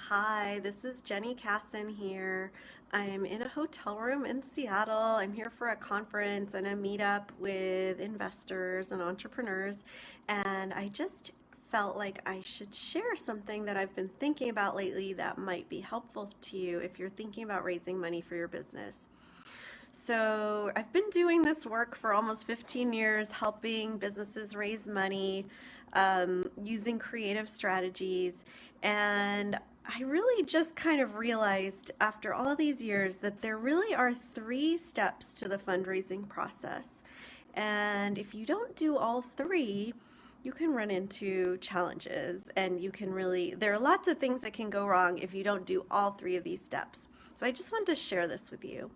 Hi, this is Jenny Kassan here. I'm in a hotel room in Seattle. I'm here for a conference and a meetup with investors and entrepreneurs, and I just felt like I should share something that I've been thinking about lately that might be helpful to you if you're thinking about raising money for your business. So, I've been doing this work for almost 15 years, helping businesses raise money using creative strategies. And I really just kind of realized after all these years that there really are three steps to the fundraising process. And if you don't do all three, you can run into challenges and there are lots of things that can go wrong if you don't do all three of these steps. So I just wanted to share this with you.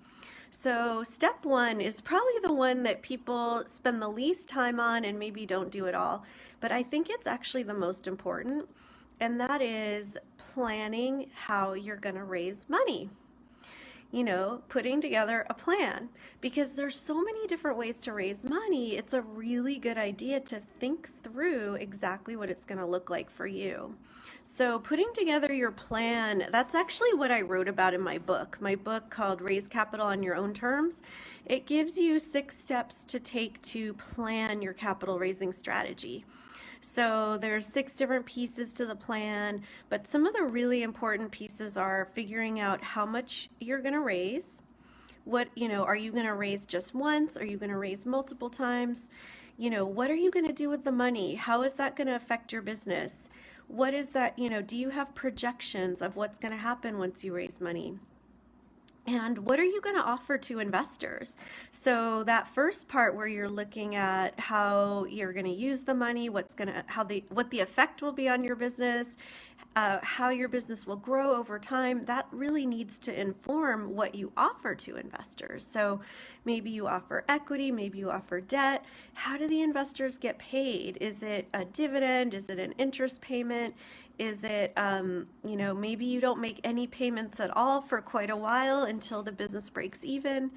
So step one is probably the one that people spend the least time on and maybe don't do at all, but I think it's actually the most important, and that is planning how you're going to raise money. Putting together a plan, because there's so many different ways to raise money. It's a really good idea to think through exactly what it's going to look like for you. So putting together your plan, that's actually what I wrote about in my book called Raise Capital on Your Own Terms. It gives you 6 steps to take to plan your capital raising strategy. So there's 6 different pieces to the plan, but some of the really important pieces are figuring out how much you're going to raise. Are you going to raise just once? Are you going to raise multiple times? What are you going to do with the money? How is that going to affect your business? What is that, do you have projections of what's going to happen once you raise money? And what are you going to offer to investors? So that first part where you're looking at how you're going to use the money, what the effect will be on your business, how your business will grow over time, that really needs to inform what you offer to investors. So maybe you offer equity, maybe you offer debt. How do the investors get paid? Is it a dividend? Is it an interest payment? Is it, maybe you don't make any payments at all for quite a while until the business breaks even.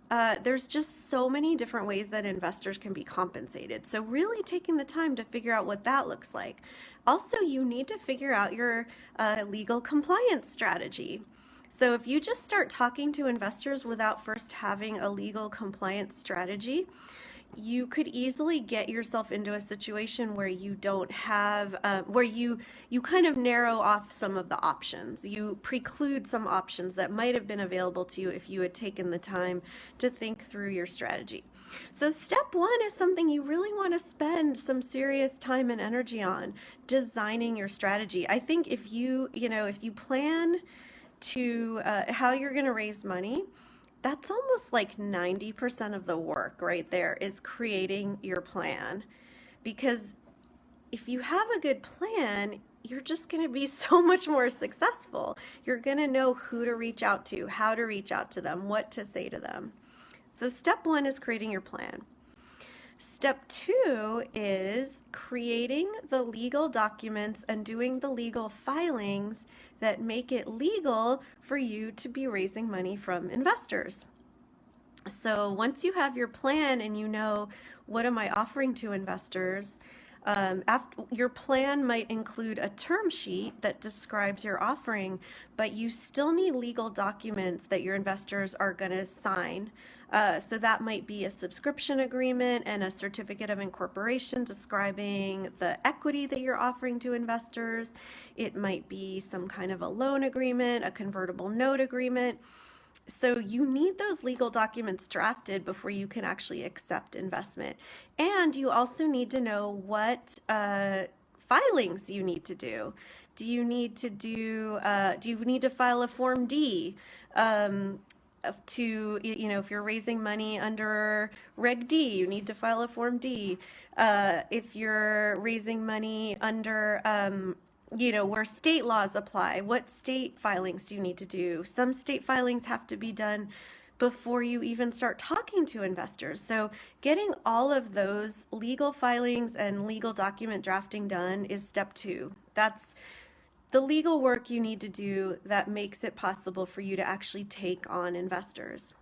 There's just so many different ways that investors can be compensated. So really taking the time to figure out what that looks like. Also, you need to figure out your legal compliance strategy. So if you just start talking to investors without first having a legal compliance strategy, you could easily get yourself into a situation where you don't have, where you kind of narrow off some of the options. You preclude some options that might have been available to you if you had taken the time to think through your strategy. So step one is something you really want to spend some serious time and energy on, designing your strategy. I think if you plan to how you're going to raise money, that's almost like 90% of the work right there is creating your plan. Because if you have a good plan, you're just going to be so much more successful. You're going to know who to reach out to, how to reach out to them, what to say to them. So step one is creating your plan. Step two is creating the legal documents and doing the legal filings that make it legal for you to be raising money from investors. So once you have your plan and you know what am I offering to investors, your plan might include a term sheet that describes your offering, but you still need legal documents that your investors are going to sign. So that might be a subscription agreement and a certificate of incorporation describing the equity that you're offering to investors. It might be some kind of a loan agreement, a convertible note agreement. So you need those legal documents drafted before you can actually accept investment. And you also need to know what filings you need to do. Do you need to file a Form D? If you're raising money under Reg D, you need to file a Form D. If you're raising money under where state laws apply, what state filings do you need to do? Some state filings have to be done before you even start talking to investors. So getting all of those legal filings and legal document drafting done is step two. That's the legal work you need to do that makes it possible for you to actually take on investors.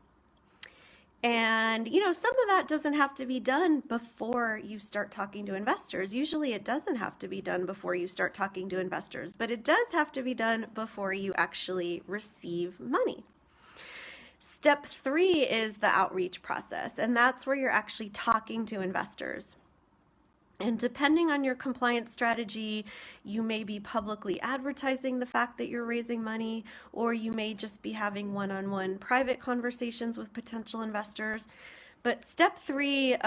And, some of that doesn't have to be done before you start talking to investors. Usually it doesn't have to be done before you start talking to investors, but it does have to be done before you actually receive money. Step 3 is the outreach process, and that's where you're actually talking to investors. And depending on your compliance strategy, you may be publicly advertising the fact that you're raising money, or you may just be having one-on-one private conversations with potential investors. But step 3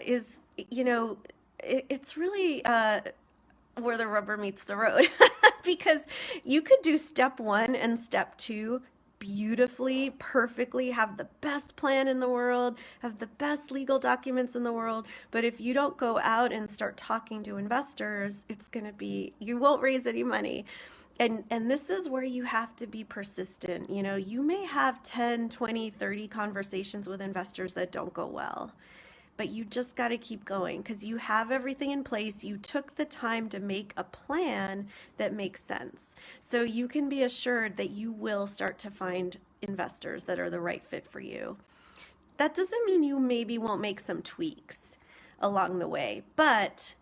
is, it's really where the rubber meets the road because you could do step 1 and step 2 beautifully, perfectly, have the best plan in the world, have the best legal documents in the world. But if you don't go out and start talking to investors, you won't raise any money. And this is where you have to be persistent. You may have 10, 20, 30 conversations with investors that don't go well. But you just got to keep going because you have everything in place. You took the time to make a plan that makes sense. So you can be assured that you will start to find investors that are the right fit for you. That doesn't mean you maybe won't make some tweaks along the way. But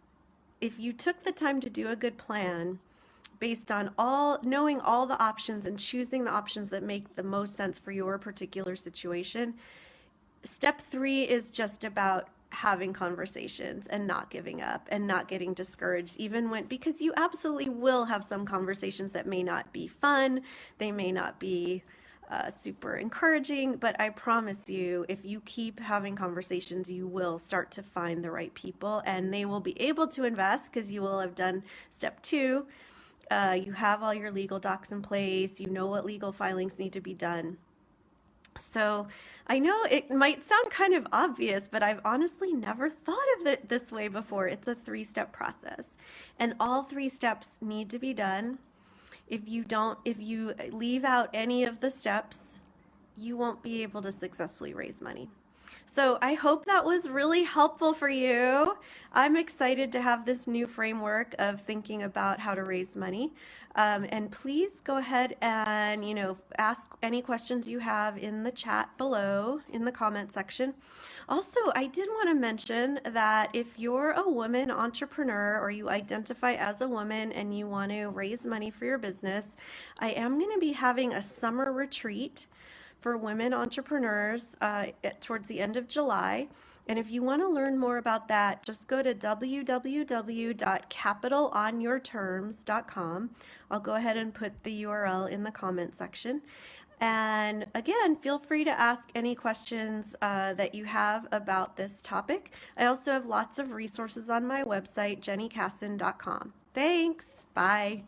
if you took the time to do a good plan based on knowing all the options and choosing the options that make the most sense for your particular situation, step 3 is just about having conversations and not giving up and not getting discouraged, because you absolutely will have some conversations that may not be fun. They may not be super encouraging, but I promise you, if you keep having conversations, you will start to find the right people and they will be able to invest because you will have done step 2. You have all your legal docs in place. You know what legal filings need to be done. So I know it might sound kind of obvious, but I've honestly never thought of it this way before. It's a 3-step process, and all 3 steps need to be done. If you leave out any of the steps, you won't be able to successfully raise money. So I hope that was really helpful for you. I'm excited to have this new framework of thinking about how to raise money. And please go ahead and, ask any questions you have in the chat below in the comment section. Also, I did want to mention that if you're a woman entrepreneur or you identify as a woman and you want to raise money for your business, I am going to be having a summer retreat for women entrepreneurs towards the end of July. And if you want to learn more about that, just go to www.capitalonyourterms.com. I'll go ahead and put the URL in the comment section. And again, feel free to ask any questions that you have about this topic. I also have lots of resources on my website, jennykassan.com. Thanks. Bye.